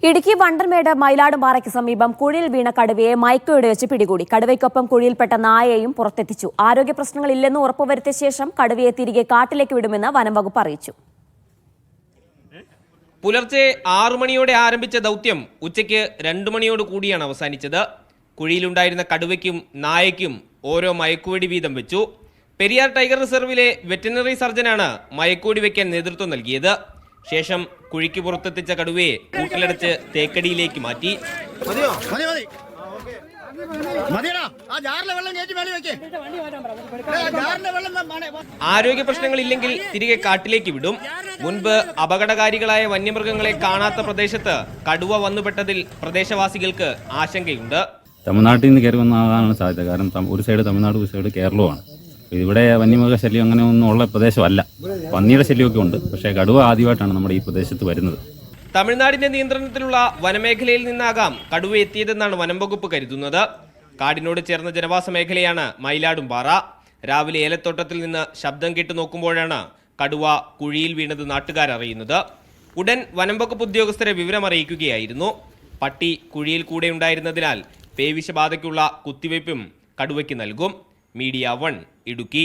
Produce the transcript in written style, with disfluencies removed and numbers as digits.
ഇടുക്കി വണ്ടർമേട് മയിലാടുംപാറയ്ക്ക് സമീപം കുഴിയിൽ വീണ കടുവയെ മയക്കുവെടി വെച്ച് പിടികൂടി. കടുവയ്ക്കൊപ്പം കുഴിയിൽപ്പെട്ട നായയെയും പുറത്തെത്തിച്ചു. ആരോഗ്യ പ്രശ്നങ്ങളില്ലെന്ന് ഉറപ്പുവരുത്തിയ ശേഷം കടുവയെ തിരികെ കാട്ടിലേക്ക് വിടുമെന്ന് വനംവകുപ്പ് അറിയിച്ചു. പുലർച്ചെ 6 മണിയോടെ ആരംഭിച്ച ദൗത്യം ഉച്ചയ്ക്ക് 2 മണിയോട് കൂടിയാണ് അവസാനിച്ചത്. കുഴിയിലുണ്ടായിരുന്ന കടുവയ്ക്കും നായയ്ക്കും ഓരോ മയക്കുവെടി വീതം വെച്ചു. പെരിയാർ ടൈഗർ റിസർവിലെ വെറ്റിനറി സർജനാണ് മയക്കുവെടി വയ്ക്കാൻ നേതൃത്വം നൽകിയത്. ശേഷം കുഴിക്ക് പുറത്തെത്തിച്ച കടുവയെ കൂട്ടിലടച്ച് തേക്കടിയിലേക്ക് മാറ്റി. ആരോഗ്യ പ്രശ്നങ്ങളില്ലെങ്കിൽ തിരികെ കാട്ടിലേക്ക് വിടും. മുൻപ് അപകടകാരികളായ വന്യമൃഗങ്ങളെ കാണാത്ത പ്രദേശത്ത് കടുവ വന്നുപെട്ടതിൽ പ്രദേശവാസികൾക്ക് ആശങ്കയുണ്ട്. തമിഴ്നാട്ടിൽ നിന്ന് കയറി വന്നാകാനാണ് സാധ്യത. കാരണം ഒരു സൈഡ് തമിഴ്നാട്, ഒരു സൈഡ് കേരളമാണ്. ഇവിടെ വന്യമൃഗ ശല്യം അങ്ങനെ ഒന്നും ഉള്ള പ്രദേശമല്ല. പന്നിയുടെ ശല്യമൊക്കെ ഉണ്ട്, പക്ഷേ കടുവ ആദ്യമായിട്ടാണ് നമ്മുടെ ഈ പ്രദേശത്ത് വരുന്നത്. തമിഴ്നാടിന്റെ നിയന്ത്രണത്തിലുള്ള വനമേഖലയിൽ നിന്നാകാം കടുവ എത്തിയതെന്നാണ് വനം വകുപ്പ് കരുതുന്നത്. കാടിനോട് ചേർന്ന ജനവാസ മേഖലയാണ് മയിലാടുംപാറ. രാവിലെ ഏലത്തോട്ടത്തിൽ നിന്ന് ശബ്ദം കേട്ടു നോക്കുമ്പോഴാണ് കടുവ കുഴിയിൽ വീണത് നാട്ടുകാരറിയുന്നത്. ഉടൻ വനം വകുപ്പ് ഉദ്യോഗസ്ഥരെ വിവരം അറിയിക്കുകയായിരുന്നു. പട്ടി കുഴിയിൽ കൂടെ ഉണ്ടായിരുന്നതിനാൽ പേവിഷബാധയ്ക്കുള്ള കുത്തിവയ്പും കടുവയ്ക്ക് നൽകും. മീഡിയ 1 ഇടുക്കി.